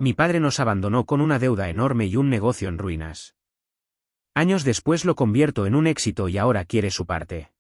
mi padre nos abandonó con una deuda enorme y un negocio en ruinas. Años después lo convierto en un éxito y ahora quiere su parte.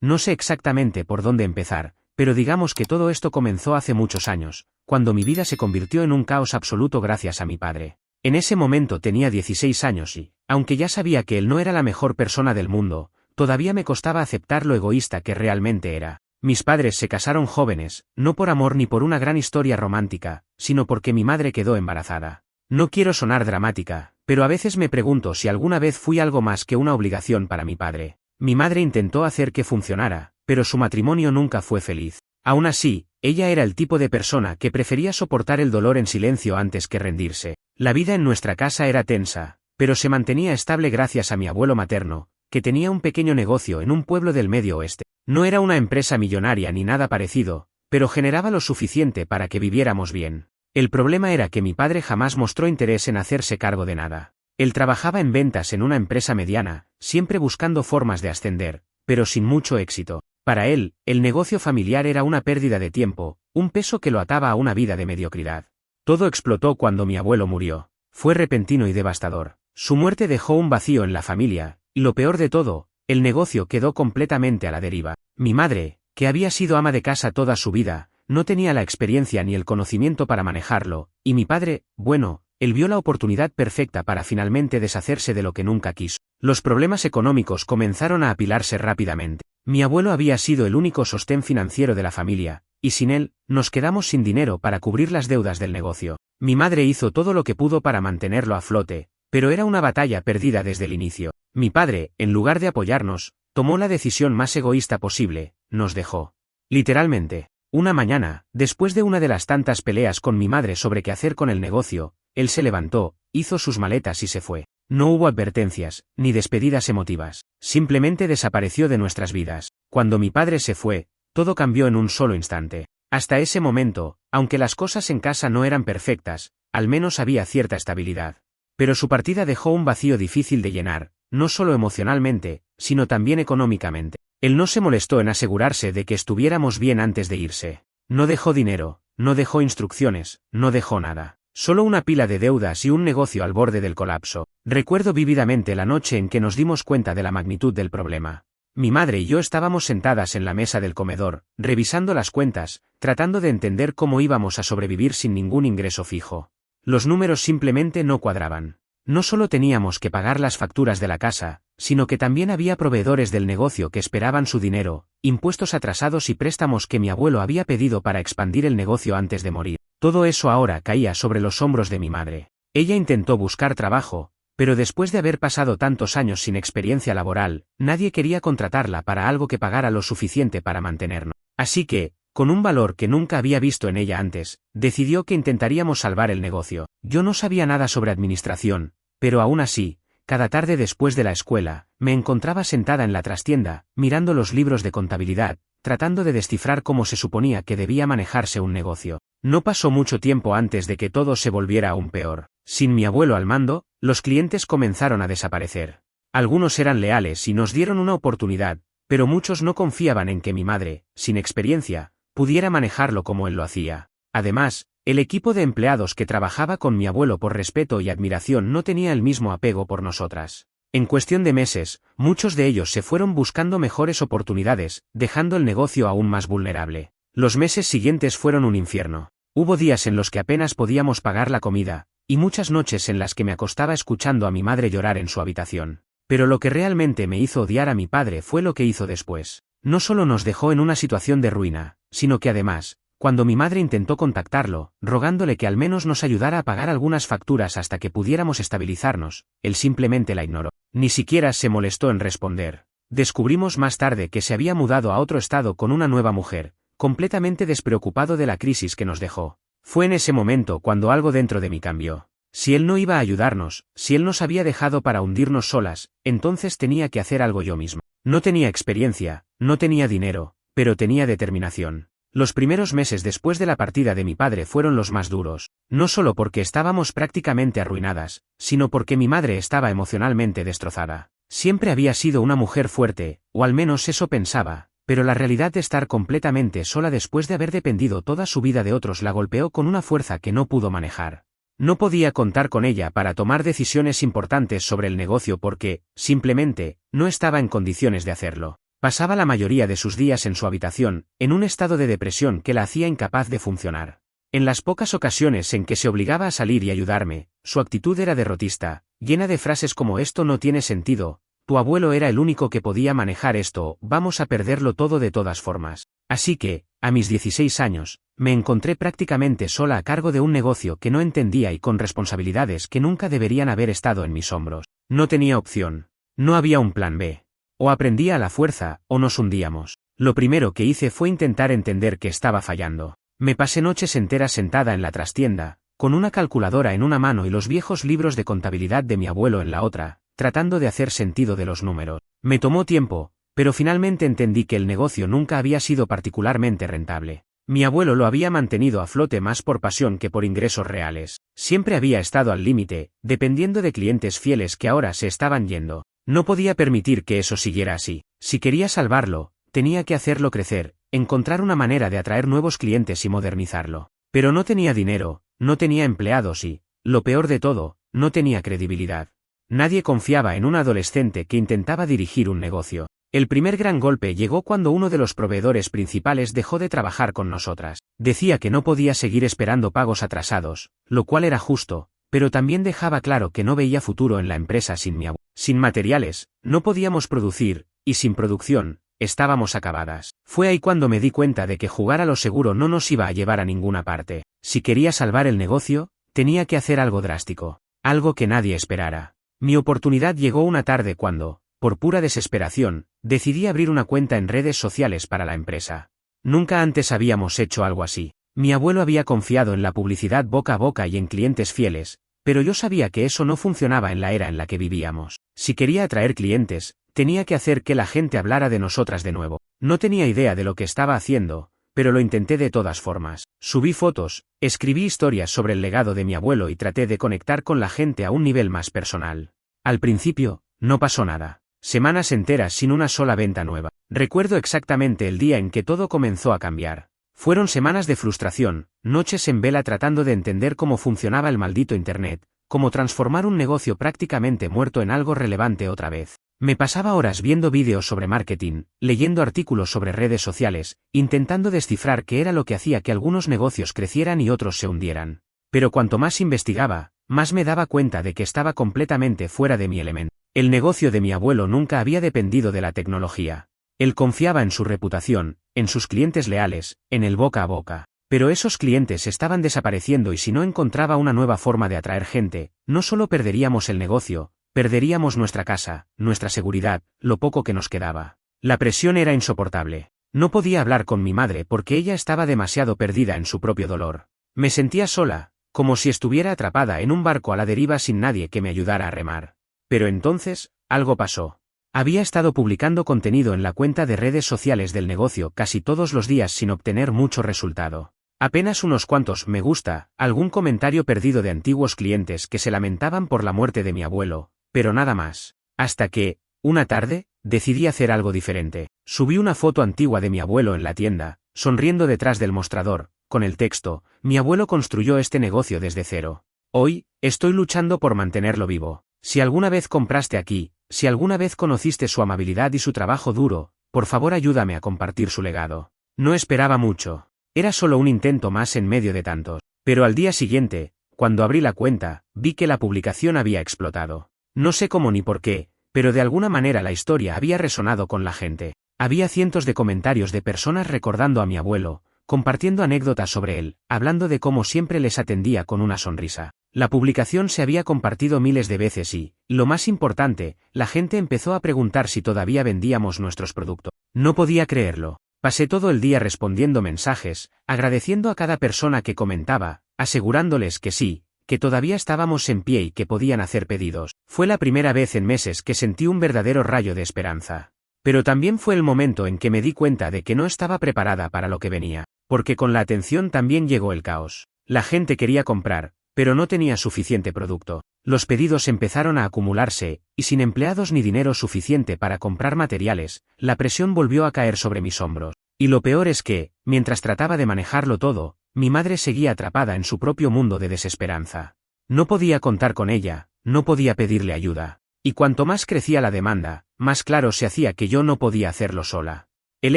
No sé exactamente por dónde empezar, pero digamos que todo esto comenzó hace muchos años, cuando mi vida se convirtió en un caos absoluto gracias a mi padre. En ese momento tenía 16 años y, aunque ya sabía que él no era la mejor persona del mundo, todavía me costaba aceptar lo egoísta que realmente era. Mis padres se casaron jóvenes, no por amor ni por una gran historia romántica, sino porque mi madre quedó embarazada. No quiero sonar dramática, pero a veces me pregunto si alguna vez fui algo más que una obligación para mi padre. Mi madre intentó hacer que funcionara, pero su matrimonio nunca fue feliz. Aún así, ella era el tipo de persona que prefería soportar el dolor en silencio antes que rendirse. La vida en nuestra casa era tensa, pero se mantenía estable gracias a mi abuelo materno, que tenía un pequeño negocio en un pueblo del Medio Oeste. No era una empresa millonaria ni nada parecido, pero generaba lo suficiente para que viviéramos bien. El problema era que mi padre jamás mostró interés en hacerse cargo de nada. Él trabajaba en ventas en una empresa mediana, siempre buscando formas de ascender, pero sin mucho éxito. Para él, el negocio familiar era una pérdida de tiempo, un peso que lo ataba a una vida de mediocridad. Todo explotó cuando mi abuelo murió. Fue repentino y devastador. Su muerte dejó un vacío en la familia, y lo peor de todo, el negocio quedó completamente a la deriva. Mi madre, que había sido ama de casa toda su vida, no tenía la experiencia ni el conocimiento para manejarlo, y mi padre, bueno, él vio la oportunidad perfecta para finalmente deshacerse de lo que nunca quiso. Los problemas económicos comenzaron a apilarse rápidamente. Mi abuelo había sido el único sostén financiero de la familia, y sin él, nos quedamos sin dinero para cubrir las deudas del negocio. Mi madre hizo todo lo que pudo para mantenerlo a flote, pero era una batalla perdida desde el inicio. Mi padre, en lugar de apoyarnos, tomó la decisión más egoísta posible, nos dejó. Literalmente. Una mañana, después de una de las tantas peleas con mi madre sobre qué hacer con el negocio, él se levantó, hizo sus maletas y se fue. No hubo advertencias, ni despedidas emotivas. Simplemente desapareció de nuestras vidas. Cuando mi padre se fue, todo cambió en un solo instante. Hasta ese momento, aunque las cosas en casa no eran perfectas, al menos había cierta estabilidad. Pero su partida dejó un vacío difícil de llenar, no solo emocionalmente, sino también económicamente. Él no se molestó en asegurarse de que estuviéramos bien antes de irse. No dejó dinero, no dejó instrucciones, no dejó nada. Solo una pila de deudas y un negocio al borde del colapso. Recuerdo vívidamente la noche en que nos dimos cuenta de la magnitud del problema. Mi madre y yo estábamos sentadas en la mesa del comedor, revisando las cuentas, tratando de entender cómo íbamos a sobrevivir sin ningún ingreso fijo. Los números simplemente no cuadraban. No solo teníamos que pagar las facturas de la casa, sino que también había proveedores del negocio que esperaban su dinero, impuestos atrasados y préstamos que mi abuelo había pedido para expandir el negocio antes de morir. Todo eso ahora caía sobre los hombros de mi madre. Ella intentó buscar trabajo, pero después de haber pasado tantos años sin experiencia laboral, nadie quería contratarla para algo que pagara lo suficiente para mantenernos. Así que, con un valor que nunca había visto en ella antes, decidió que intentaríamos salvar el negocio. Yo no sabía nada sobre administración, pero aún así, cada tarde después de la escuela, me encontraba sentada en la trastienda, mirando los libros de contabilidad, tratando de descifrar cómo se suponía que debía manejarse un negocio. No pasó mucho tiempo antes de que todo se volviera aún peor. Sin mi abuelo al mando, los clientes comenzaron a desaparecer. Algunos eran leales y nos dieron una oportunidad, pero muchos no confiaban en que mi madre, sin experiencia, pudiera manejarlo como él lo hacía. Además, el equipo de empleados que trabajaba con mi abuelo por respeto y admiración no tenía el mismo apego por nosotras. En cuestión de meses, muchos de ellos se fueron buscando mejores oportunidades, dejando el negocio aún más vulnerable. Los meses siguientes fueron un infierno. Hubo días en los que apenas podíamos pagar la comida, y muchas noches en las que me acostaba escuchando a mi madre llorar en su habitación. Pero lo que realmente me hizo odiar a mi padre fue lo que hizo después. No solo nos dejó en una situación de ruina, sino que además, cuando mi madre intentó contactarlo, rogándole que al menos nos ayudara a pagar algunas facturas hasta que pudiéramos estabilizarnos, él simplemente la ignoró. Ni siquiera se molestó en responder. Descubrimos más tarde que se había mudado a otro estado con una nueva mujer, completamente despreocupado de la crisis que nos dejó. Fue en ese momento cuando algo dentro de mí cambió. Si él no iba a ayudarnos, si él nos había dejado para hundirnos solas, entonces tenía que hacer algo yo misma. No tenía experiencia, no tenía dinero, pero tenía determinación. Los primeros meses después de la partida de mi padre fueron los más duros, no solo porque estábamos prácticamente arruinadas, sino porque mi madre estaba emocionalmente destrozada. Siempre había sido una mujer fuerte, o al menos eso pensaba, pero la realidad de estar completamente sola después de haber dependido toda su vida de otros la golpeó con una fuerza que no pudo manejar. No podía contar con ella para tomar decisiones importantes sobre el negocio porque, simplemente, no estaba en condiciones de hacerlo. Pasaba la mayoría de sus días en su habitación, en un estado de depresión que la hacía incapaz de funcionar. En las pocas ocasiones en que se obligaba a salir y ayudarme, su actitud era derrotista, llena de frases como «esto no tiene sentido», «tu abuelo era el único que podía manejar esto», «vamos a perderlo todo de todas formas». Así que, a mis 16 años, me encontré prácticamente sola a cargo de un negocio que no entendía y con responsabilidades que nunca deberían haber estado en mis hombros. No tenía opción. No había un plan B. O aprendía a la fuerza, o nos hundíamos. Lo primero que hice fue intentar entender que estaba fallando. Me pasé noches enteras sentada en la trastienda, con una calculadora en una mano y los viejos libros de contabilidad de mi abuelo en la otra, tratando de hacer sentido de los números. Me tomó tiempo, pero finalmente entendí que el negocio nunca había sido particularmente rentable. Mi abuelo lo había mantenido a flote más por pasión que por ingresos reales. Siempre había estado al límite, dependiendo de clientes fieles que ahora se estaban yendo. No podía permitir que eso siguiera así. Si quería salvarlo, tenía que hacerlo crecer, encontrar una manera de atraer nuevos clientes y modernizarlo. Pero no tenía dinero, no tenía empleados y, lo peor de todo, no tenía credibilidad. Nadie confiaba en un adolescente que intentaba dirigir un negocio. El primer gran golpe llegó cuando uno de los proveedores principales dejó de trabajar con nosotras. Decía que no podía seguir esperando pagos atrasados, lo cual era justo, pero también dejaba claro que no veía futuro en la empresa sin mi abuelo. Sin materiales, no podíamos producir, y sin producción, estábamos acabadas. Fue ahí cuando me di cuenta de que jugar a lo seguro no nos iba a llevar a ninguna parte. Si quería salvar el negocio, tenía que hacer algo drástico, algo que nadie esperara. Mi oportunidad llegó una tarde cuando, por pura desesperación, decidí abrir una cuenta en redes sociales para la empresa. Nunca antes habíamos hecho algo así. Mi abuelo había confiado en la publicidad boca a boca y en clientes fieles, pero yo sabía que eso no funcionaba en la era en la que vivíamos. Si quería atraer clientes, tenía que hacer que la gente hablara de nosotras de nuevo. No tenía idea de lo que estaba haciendo, pero lo intenté de todas formas. Subí fotos, escribí historias sobre el legado de mi abuelo y traté de conectar con la gente a un nivel más personal. Al principio, no pasó nada. Semanas enteras sin una sola venta nueva. Recuerdo exactamente el día en que todo comenzó a cambiar. Fueron semanas de frustración, noches en vela tratando de entender cómo funcionaba el maldito Internet, cómo transformar un negocio prácticamente muerto en algo relevante otra vez. Me pasaba horas viendo vídeos sobre marketing, leyendo artículos sobre redes sociales, intentando descifrar qué era lo que hacía que algunos negocios crecieran y otros se hundieran. Pero cuanto más investigaba, más me daba cuenta de que estaba completamente fuera de mi elemento. El negocio de mi abuelo nunca había dependido de la tecnología. Él confiaba en su reputación, en sus clientes leales, en el boca a boca. Pero esos clientes estaban desapareciendo y si no encontraba una nueva forma de atraer gente, no solo perderíamos el negocio, perderíamos nuestra casa, nuestra seguridad, lo poco que nos quedaba. La presión era insoportable. No podía hablar con mi madre porque ella estaba demasiado perdida en su propio dolor. Me sentía sola, como si estuviera atrapada en un barco a la deriva sin nadie que me ayudara a remar. Pero entonces, algo pasó. Había estado publicando contenido en la cuenta de redes sociales del negocio casi todos los días sin obtener mucho resultado. Apenas unos cuantos me gusta, algún comentario perdido de antiguos clientes que se lamentaban por la muerte de mi abuelo, pero nada más. Hasta que, una tarde, decidí hacer algo diferente. Subí una foto antigua de mi abuelo en la tienda, sonriendo detrás del mostrador, con el texto: «Mi abuelo construyó este negocio desde cero. Hoy, estoy luchando por mantenerlo vivo. Si alguna vez compraste aquí, si alguna vez conociste su amabilidad y su trabajo duro, por favor ayúdame a compartir su legado». No esperaba mucho. Era solo un intento más en medio de tantos. Pero al día siguiente, cuando abrí la cuenta, vi que la publicación había explotado. No sé cómo ni por qué, pero de alguna manera la historia había resonado con la gente. Había cientos de comentarios de personas recordando a mi abuelo, compartiendo anécdotas sobre él, hablando de cómo siempre les atendía con una sonrisa. La publicación se había compartido miles de veces y, lo más importante, la gente empezó a preguntar si todavía vendíamos nuestros productos. No podía creerlo. Pasé todo el día respondiendo mensajes, agradeciendo a cada persona que comentaba, asegurándoles que sí, que todavía estábamos en pie y que podían hacer pedidos. Fue la primera vez en meses que sentí un verdadero rayo de esperanza. Pero también fue el momento en que me di cuenta de que no estaba preparada para lo que venía, porque con la atención también llegó el caos. La gente quería comprar, pero no tenía suficiente producto. Los pedidos empezaron a acumularse, y sin empleados ni dinero suficiente para comprar materiales, la presión volvió a caer sobre mis hombros. Y lo peor es que, mientras trataba de manejarlo todo, mi madre seguía atrapada en su propio mundo de desesperanza. No podía contar con ella, no podía pedirle ayuda. Y cuanto más crecía la demanda, más claro se hacía que yo no podía hacerlo sola. El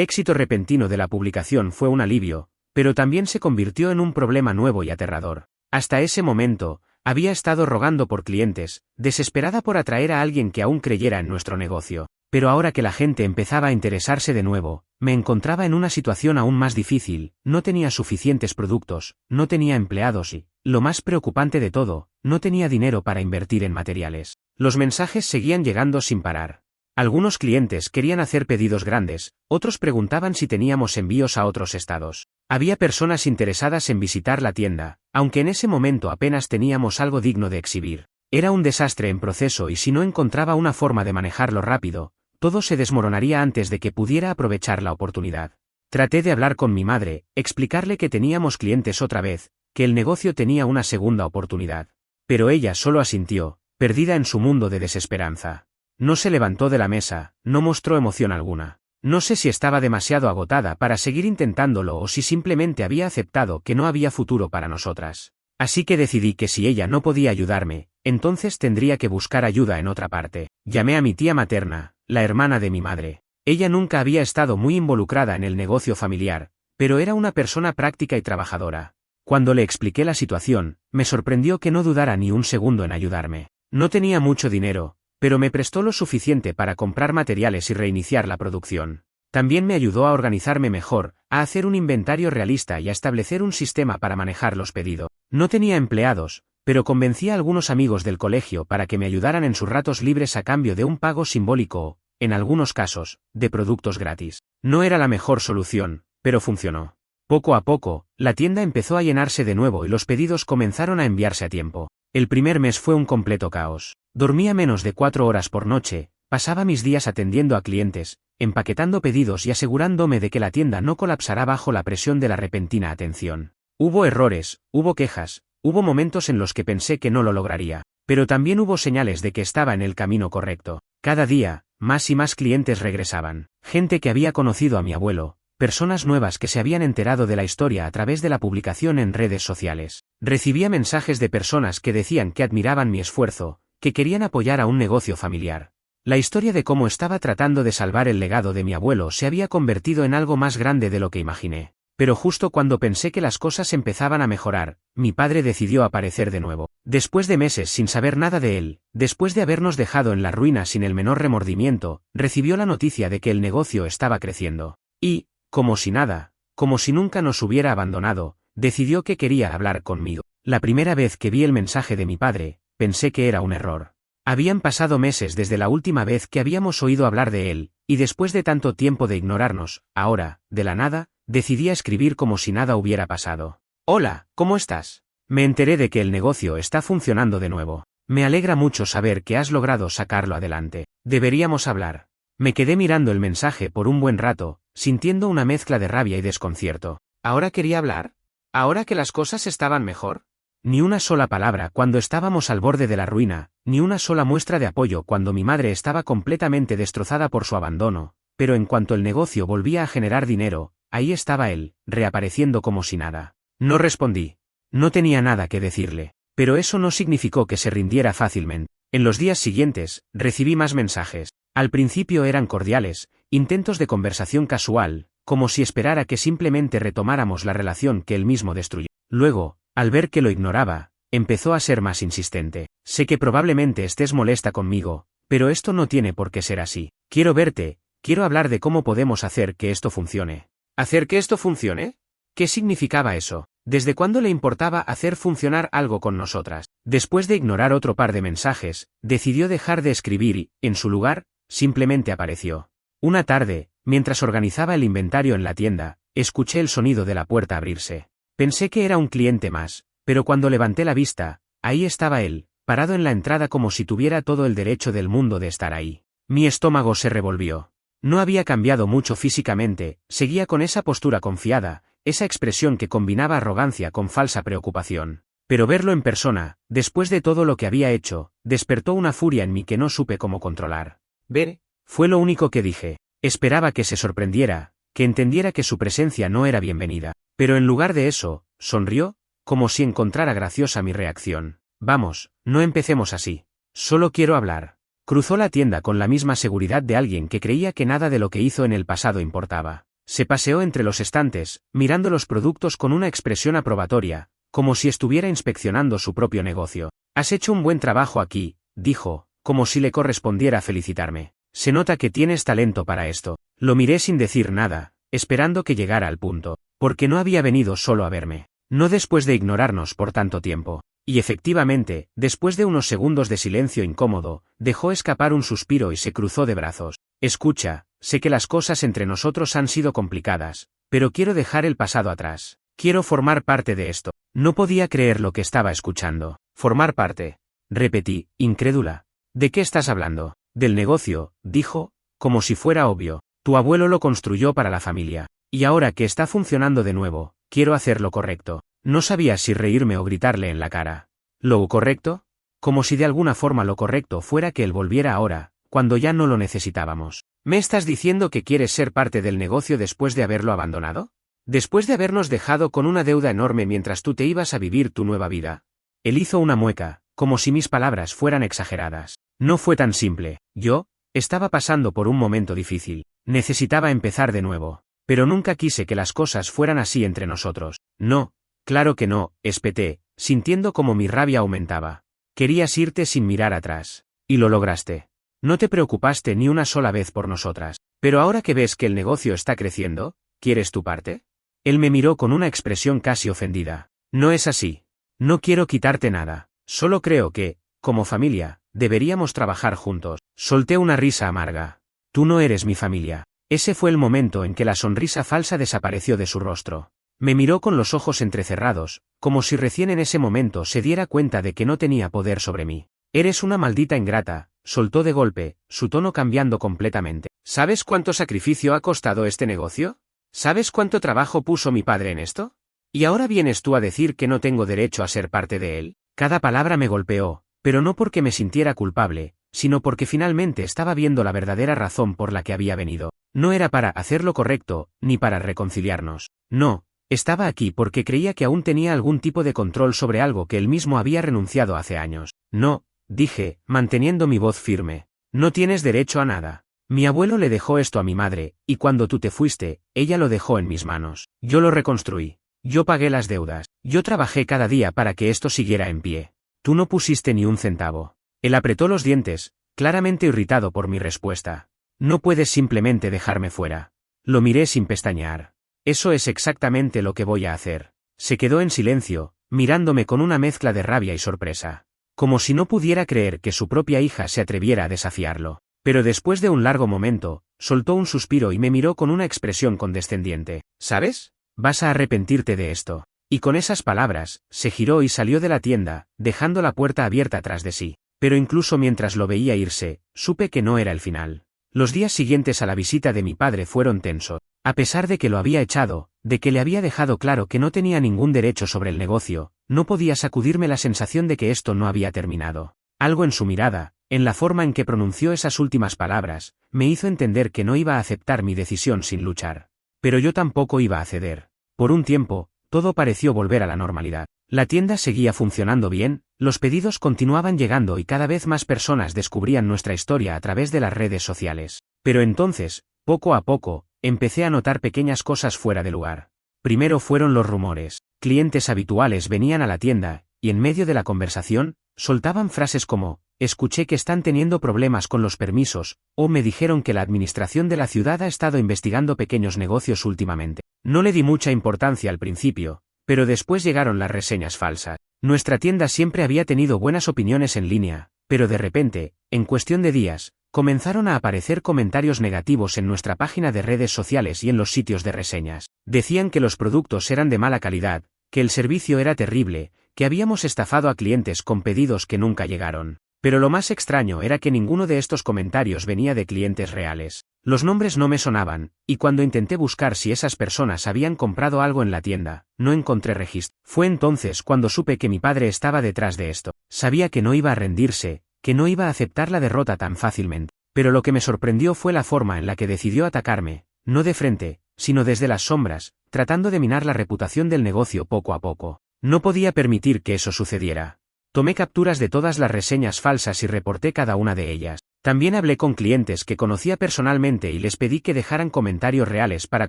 éxito repentino de la publicación fue un alivio, pero también se convirtió en un problema nuevo y aterrador. Hasta ese momento, había estado rogando por clientes, desesperada por atraer a alguien que aún creyera en nuestro negocio. Pero ahora que la gente empezaba a interesarse de nuevo, me encontraba en una situación aún más difícil, no tenía suficientes productos, no tenía empleados y, lo más preocupante de todo, no tenía dinero para invertir en materiales. Los mensajes seguían llegando sin parar. Algunos clientes querían hacer pedidos grandes, otros preguntaban si teníamos envíos a otros estados. Había personas interesadas en visitar la tienda, aunque en ese momento apenas teníamos algo digno de exhibir. Era un desastre en proceso y si no encontraba una forma de manejarlo rápido, todo se desmoronaría antes de que pudiera aprovechar la oportunidad. Traté de hablar con mi madre, explicarle que teníamos clientes otra vez, que el negocio tenía una segunda oportunidad. Pero ella solo asintió, perdida en su mundo de desesperanza. No se levantó de la mesa, no mostró emoción alguna. No sé si estaba demasiado agotada para seguir intentándolo o si simplemente había aceptado que no había futuro para nosotras. Así que decidí que si ella no podía ayudarme, entonces tendría que buscar ayuda en otra parte. Llamé a mi tía materna, la hermana de mi madre. Ella nunca había estado muy involucrada en el negocio familiar, pero era una persona práctica y trabajadora. Cuando le expliqué la situación, me sorprendió que no dudara ni un segundo en ayudarme. No tenía mucho dinero, pero me prestó lo suficiente para comprar materiales y reiniciar la producción. También me ayudó a organizarme mejor, a hacer un inventario realista y a establecer un sistema para manejar los pedidos. No tenía empleados, pero convencí a algunos amigos del colegio para que me ayudaran en sus ratos libres a cambio de un pago simbólico o, en algunos casos, de productos gratis. No era la mejor solución, pero funcionó. Poco a poco, la tienda empezó a llenarse de nuevo y los pedidos comenzaron a enviarse a tiempo. El primer mes fue un completo caos. Dormía menos de 4 horas por noche, pasaba mis días atendiendo a clientes, empaquetando pedidos y asegurándome de que la tienda no colapsará bajo la presión de la repentina atención. Hubo errores, hubo quejas, hubo momentos en los que pensé que no lo lograría, pero también hubo señales de que estaba en el camino correcto. Cada día, más y más clientes regresaban, gente que había conocido a mi abuelo, personas nuevas que se habían enterado de la historia a través de la publicación en redes sociales. Recibía mensajes de personas que decían que admiraban mi esfuerzo, que querían apoyar a un negocio familiar. La historia de cómo estaba tratando de salvar el legado de mi abuelo se había convertido en algo más grande de lo que imaginé. Pero justo cuando pensé que las cosas empezaban a mejorar, mi padre decidió aparecer de nuevo. Después de meses sin saber nada de él, después de habernos dejado en la ruina sin el menor remordimiento, recibió la noticia de que el negocio estaba creciendo. Y, como si nada, como si nunca nos hubiera abandonado, decidió que quería hablar conmigo. La primera vez que vi el mensaje de mi padre, pensé que era un error. Habían pasado meses desde la última vez que habíamos oído hablar de él, y después de tanto tiempo de ignorarnos, ahora, de la nada, decidí escribir como si nada hubiera pasado. Hola, ¿cómo estás? Me enteré de que el negocio está funcionando de nuevo. Me alegra mucho saber que has logrado sacarlo adelante. Deberíamos hablar. Me quedé mirando el mensaje por un buen rato, sintiendo una mezcla de rabia y desconcierto. ¿Ahora quería hablar? ¿Ahora que las cosas estaban mejor? Ni una sola palabra cuando estábamos al borde de la ruina, ni una sola muestra de apoyo cuando mi madre estaba completamente destrozada por su abandono, pero en cuanto el negocio volvía a generar dinero, ahí estaba él, reapareciendo como si nada. No respondí. No tenía nada que decirle, pero eso no significó que se rindiera fácilmente. En los días siguientes, recibí más mensajes. Al principio eran cordiales, intentos de conversación casual, como si esperara que simplemente retomáramos la relación que él mismo destruyó. Luego, al ver que lo ignoraba, empezó a ser más insistente. Sé que probablemente estés molesta conmigo, pero esto no tiene por qué ser así. Quiero verte, quiero hablar de cómo podemos hacer que esto funcione. ¿Hacer que esto funcione? ¿Qué significaba eso? ¿Desde cuándo le importaba hacer funcionar algo con nosotras? Después de ignorar otro par de mensajes, decidió dejar de escribir y, en su lugar, simplemente apareció. Una tarde, mientras organizaba el inventario en la tienda, escuché el sonido de la puerta abrirse. Pensé que era un cliente más, pero cuando levanté la vista, ahí estaba él, parado en la entrada como si tuviera todo el derecho del mundo de estar ahí. Mi estómago se revolvió. No había cambiado mucho físicamente, seguía con esa postura confiada, esa expresión que combinaba arrogancia con falsa preocupación. Pero verlo en persona, después de todo lo que había hecho, despertó una furia en mí que no supe cómo controlar. Ver, fue lo único que dije. Esperaba que se sorprendiera, que entendiera que su presencia no era bienvenida. Pero en lugar de eso, sonrió, como si encontrara graciosa mi reacción. Vamos, no empecemos así. Solo quiero hablar. Cruzó la tienda con la misma seguridad de alguien que creía que nada de lo que hizo en el pasado importaba. Se paseó entre los estantes, mirando los productos con una expresión aprobatoria, como si estuviera inspeccionando su propio negocio. Has hecho un buen trabajo aquí, dijo, como si le correspondiera felicitarme. Se nota que tienes talento para esto. Lo miré sin decir nada, esperando que llegara al punto, porque no había venido solo a verme. No después de ignorarnos por tanto tiempo. Y efectivamente, después de unos segundos de silencio incómodo, dejó escapar un suspiro y se cruzó de brazos. Escucha, sé que las cosas entre nosotros han sido complicadas, pero quiero dejar el pasado atrás. Quiero formar parte de esto. No podía creer lo que estaba escuchando. Formar parte. Repetí, incrédula. ¿De qué estás hablando? Del negocio, dijo, como si fuera obvio. Tu abuelo lo construyó para la familia. Y ahora que está funcionando de nuevo, quiero hacer lo correcto. No sabía si reírme o gritarle en la cara. ¿Lo correcto? Como si de alguna forma lo correcto fuera que él volviera ahora, cuando ya no lo necesitábamos. ¿Me estás diciendo que quieres ser parte del negocio después de haberlo abandonado? ¿Después de habernos dejado con una deuda enorme mientras tú te ibas a vivir tu nueva vida? Él hizo una mueca, como si mis palabras fueran exageradas. No fue tan simple. Yo estaba pasando por un momento difícil. Necesitaba empezar de nuevo. Pero nunca quise que las cosas fueran así entre nosotros. No. Claro que no, espeté, sintiendo como mi rabia aumentaba. Querías irte sin mirar atrás. Y lo lograste. No te preocupaste ni una sola vez por nosotras. Pero ahora que ves que el negocio está creciendo, ¿quieres tu parte? Él me miró con una expresión casi ofendida. No es así. No quiero quitarte nada. Solo creo que, como familia, deberíamos trabajar juntos. Solté una risa amarga. Tú no eres mi familia. Ese fue el momento en que la sonrisa falsa desapareció de su rostro. Me miró con los ojos entrecerrados, como si recién en ese momento se diera cuenta de que no tenía poder sobre mí. Eres una maldita ingrata, soltó de golpe, su tono cambiando completamente. ¿Sabes cuánto sacrificio ha costado este negocio? ¿Sabes cuánto trabajo puso mi padre en esto? ¿Y ahora vienes tú a decir que no tengo derecho a ser parte de él? Cada palabra me golpeó, pero no porque me sintiera culpable, sino porque finalmente estaba viendo la verdadera razón por la que había venido. No era para hacer lo correcto, ni para reconciliarnos. No. Estaba aquí porque creía que aún tenía algún tipo de control sobre algo que él mismo había renunciado hace años. No, dije, manteniendo mi voz firme. No tienes derecho a nada. Mi abuelo le dejó esto a mi madre, y cuando tú te fuiste, ella lo dejó en mis manos. Yo lo reconstruí. Yo pagué las deudas. Yo trabajé cada día para que esto siguiera en pie. Tú no pusiste ni un centavo. Él apretó los dientes, claramente irritado por mi respuesta. No puedes simplemente dejarme fuera. Lo miré sin pestañear. Eso es exactamente lo que voy a hacer. Se quedó en silencio, mirándome con una mezcla de rabia y sorpresa. Como si no pudiera creer que su propia hija se atreviera a desafiarlo. Pero después de un largo momento, soltó un suspiro y me miró con una expresión condescendiente. ¿Sabes? Vas a arrepentirte de esto. Y con esas palabras, se giró y salió de la tienda, dejando la puerta abierta tras de sí. Pero incluso mientras lo veía irse, supe que no era el final. Los días siguientes a la visita de mi padre fueron tensos. A pesar de que lo había echado, de que le había dejado claro que no tenía ningún derecho sobre el negocio, no podía sacudirme la sensación de que esto no había terminado. Algo en su mirada, en la forma en que pronunció esas últimas palabras, me hizo entender que no iba a aceptar mi decisión sin luchar. Pero yo tampoco iba a ceder. Por un tiempo, todo pareció volver a la normalidad. La tienda seguía funcionando bien, los pedidos continuaban llegando y cada vez más personas descubrían nuestra historia a través de las redes sociales. Pero entonces, poco a poco, empecé a notar pequeñas cosas fuera de lugar. Primero fueron los rumores. Clientes habituales venían a la tienda, y en medio de la conversación, soltaban frases como, escuché que están teniendo problemas con los permisos, o me dijeron que la administración de la ciudad ha estado investigando pequeños negocios últimamente. No le di mucha importancia al principio, pero después llegaron las reseñas falsas. Nuestra tienda siempre había tenido buenas opiniones en línea, pero de repente, en cuestión de días, comenzaron a aparecer comentarios negativos en nuestra página de redes sociales y en los sitios de reseñas. Decían que los productos eran de mala calidad, que el servicio era terrible, que habíamos estafado a clientes con pedidos que nunca llegaron. Pero lo más extraño era que ninguno de estos comentarios venía de clientes reales. Los nombres no me sonaban, y cuando intenté buscar si esas personas habían comprado algo en la tienda, no encontré registro. Fue entonces cuando supe que mi padre estaba detrás de esto. Sabía que no iba a rendirse, que no iba a aceptar la derrota tan fácilmente. Pero lo que me sorprendió fue la forma en la que decidió atacarme, no de frente, sino desde las sombras, tratando de minar la reputación del negocio poco a poco. No podía permitir que eso sucediera. Tomé capturas de todas las reseñas falsas y reporté cada una de ellas. También hablé con clientes que conocía personalmente y les pedí que dejaran comentarios reales para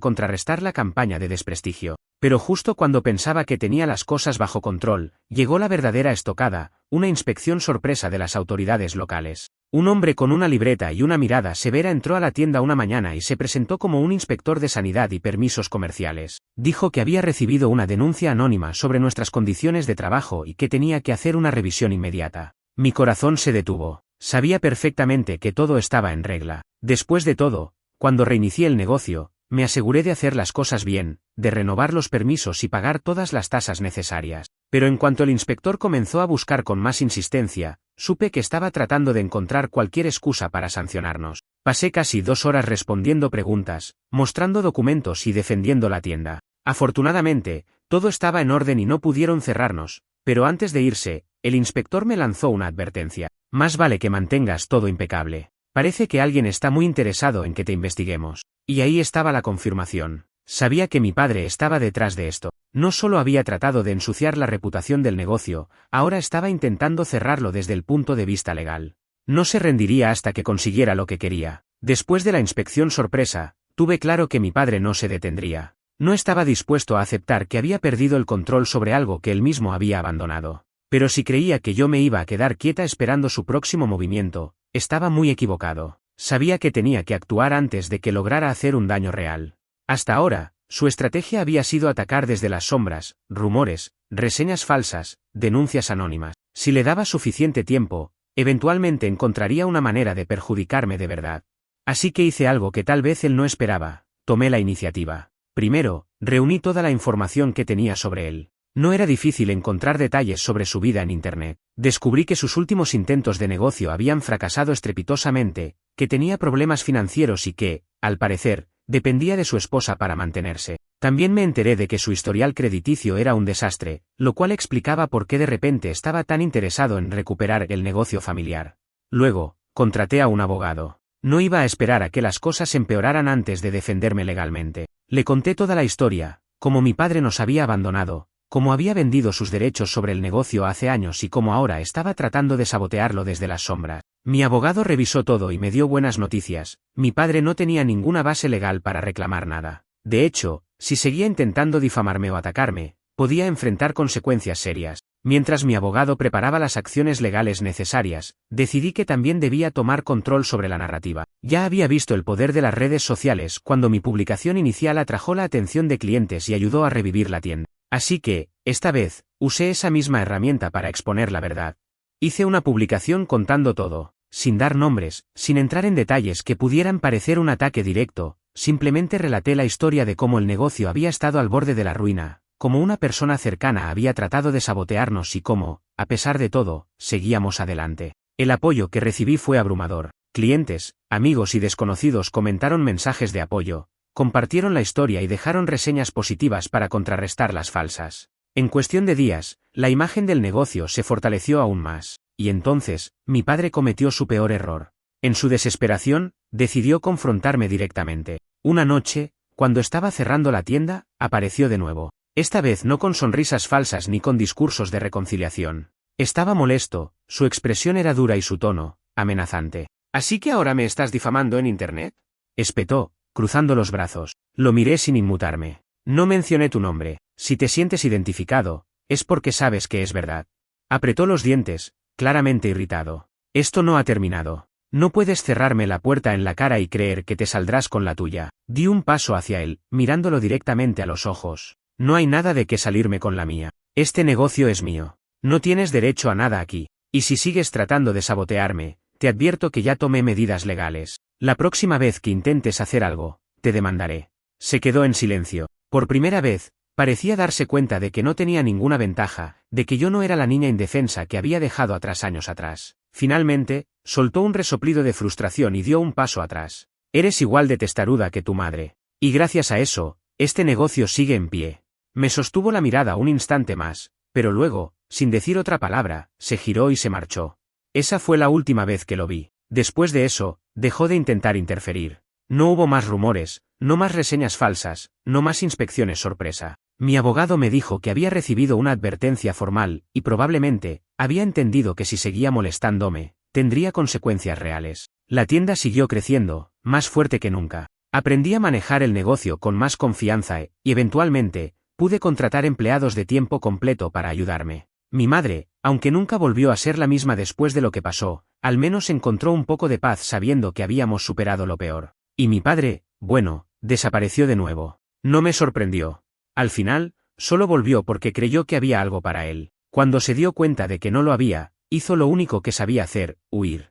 contrarrestar la campaña de desprestigio. Pero justo cuando pensaba que tenía las cosas bajo control, llegó la verdadera estocada, una inspección sorpresa de las autoridades locales. Un hombre con una libreta y una mirada severa entró a la tienda una mañana y se presentó como un inspector de sanidad y permisos comerciales. Dijo que había recibido una denuncia anónima sobre nuestras condiciones de trabajo y que tenía que hacer una revisión inmediata. Mi corazón se detuvo. Sabía perfectamente que todo estaba en regla. Después de todo, cuando reinicié el negocio, me aseguré de hacer las cosas bien, de renovar los permisos y pagar todas las tasas necesarias. Pero en cuanto el inspector comenzó a buscar con más insistencia, supe que estaba tratando de encontrar cualquier excusa para sancionarnos. Pasé casi 2 horas respondiendo preguntas, mostrando documentos y defendiendo la tienda. Afortunadamente, todo estaba en orden y no pudieron cerrarnos, pero antes de irse, el inspector me lanzó una advertencia. Más vale que mantengas todo impecable. Parece que alguien está muy interesado en que te investiguemos. Y ahí estaba la confirmación. Sabía que mi padre estaba detrás de esto. No solo había tratado de ensuciar la reputación del negocio, ahora estaba intentando cerrarlo desde el punto de vista legal. No se rendiría hasta que consiguiera lo que quería. Después de la inspección sorpresa, tuve claro que mi padre no se detendría. No estaba dispuesto a aceptar que había perdido el control sobre algo que él mismo había abandonado. Pero si creía que yo me iba a quedar quieta esperando su próximo movimiento, estaba muy equivocado. Sabía que tenía que actuar antes de que lograra hacer un daño real. Hasta ahora, su estrategia había sido atacar desde las sombras, rumores, reseñas falsas, denuncias anónimas. Si le daba suficiente tiempo, eventualmente encontraría una manera de perjudicarme de verdad. Así que hice algo que tal vez él no esperaba, tomé la iniciativa. Primero, reuní toda la información que tenía sobre él. No era difícil encontrar detalles sobre su vida en Internet. Descubrí que sus últimos intentos de negocio habían fracasado estrepitosamente, que tenía problemas financieros y que, al parecer, dependía de su esposa para mantenerse. También me enteré de que su historial crediticio era un desastre, lo cual explicaba por qué de repente estaba tan interesado en recuperar el negocio familiar. Luego, contraté a un abogado. No iba a esperar a que las cosas empeoraran antes de defenderme legalmente. Le conté toda la historia, cómo mi padre nos había abandonado, cómo había vendido sus derechos sobre el negocio hace años y cómo ahora estaba tratando de sabotearlo desde las sombras. Mi abogado revisó todo y me dio buenas noticias. Mi padre no tenía ninguna base legal para reclamar nada. De hecho, si seguía intentando difamarme o atacarme, podía enfrentar consecuencias serias. Mientras mi abogado preparaba las acciones legales necesarias, decidí que también debía tomar control sobre la narrativa. Ya había visto el poder de las redes sociales cuando mi publicación inicial atrajo la atención de clientes y ayudó a revivir la tienda. Así que, esta vez, usé esa misma herramienta para exponer la verdad. Hice una publicación contando todo, sin dar nombres, sin entrar en detalles que pudieran parecer un ataque directo, simplemente relaté la historia de cómo el negocio había estado al borde de la ruina, cómo una persona cercana había tratado de sabotearnos y cómo, a pesar de todo, seguíamos adelante. El apoyo que recibí fue abrumador. Clientes, amigos y desconocidos comentaron mensajes de apoyo, compartieron la historia y dejaron reseñas positivas para contrarrestar las falsas. En cuestión de días, la imagen del negocio se fortaleció aún más, y entonces, mi padre cometió su peor error. En su desesperación, decidió confrontarme directamente. Una noche, cuando estaba cerrando la tienda, apareció de nuevo. Esta vez no con sonrisas falsas ni con discursos de reconciliación. Estaba molesto, su expresión era dura y su tono, amenazante. ¿Así que ahora me estás difamando en Internet?, espetó, cruzando los brazos. Lo miré sin inmutarme. No mencioné tu nombre. Si te sientes identificado, es porque sabes que es verdad. Apretó los dientes, claramente irritado. Esto no ha terminado. No puedes cerrarme la puerta en la cara y creer que te saldrás con la tuya. Di un paso hacia él, mirándolo directamente a los ojos. No hay nada de qué salirme con la mía. Este negocio es mío. No tienes derecho a nada aquí. Y si sigues tratando de sabotearme, te advierto que ya tomé medidas legales. La próxima vez que intentes hacer algo, te demandaré. Se quedó en silencio. Por primera vez, parecía darse cuenta de que no tenía ninguna ventaja, de que yo no era la niña indefensa que había dejado atrás años atrás. Finalmente, soltó un resoplido de frustración y dio un paso atrás. Eres igual de testaruda que tu madre. Y gracias a eso, este negocio sigue en pie. Me sostuvo la mirada un instante más, pero luego, sin decir otra palabra, se giró y se marchó. Esa fue la última vez que lo vi. Después de eso, dejó de intentar interferir. No hubo más rumores, no más reseñas falsas, no más inspecciones sorpresa. Mi abogado me dijo que había recibido una advertencia formal, y probablemente, había entendido que si seguía molestándome, tendría consecuencias reales. La tienda siguió creciendo, más fuerte que nunca. Aprendí a manejar el negocio con más confianza y, eventualmente, pude contratar empleados de tiempo completo para ayudarme. Mi madre, aunque nunca volvió a ser la misma después de lo que pasó, al menos encontró un poco de paz sabiendo que habíamos superado lo peor. Y mi padre, bueno, desapareció de nuevo. No me sorprendió. Al final, solo volvió porque creyó que había algo para él. Cuando se dio cuenta de que no lo había, hizo lo único que sabía hacer, huir.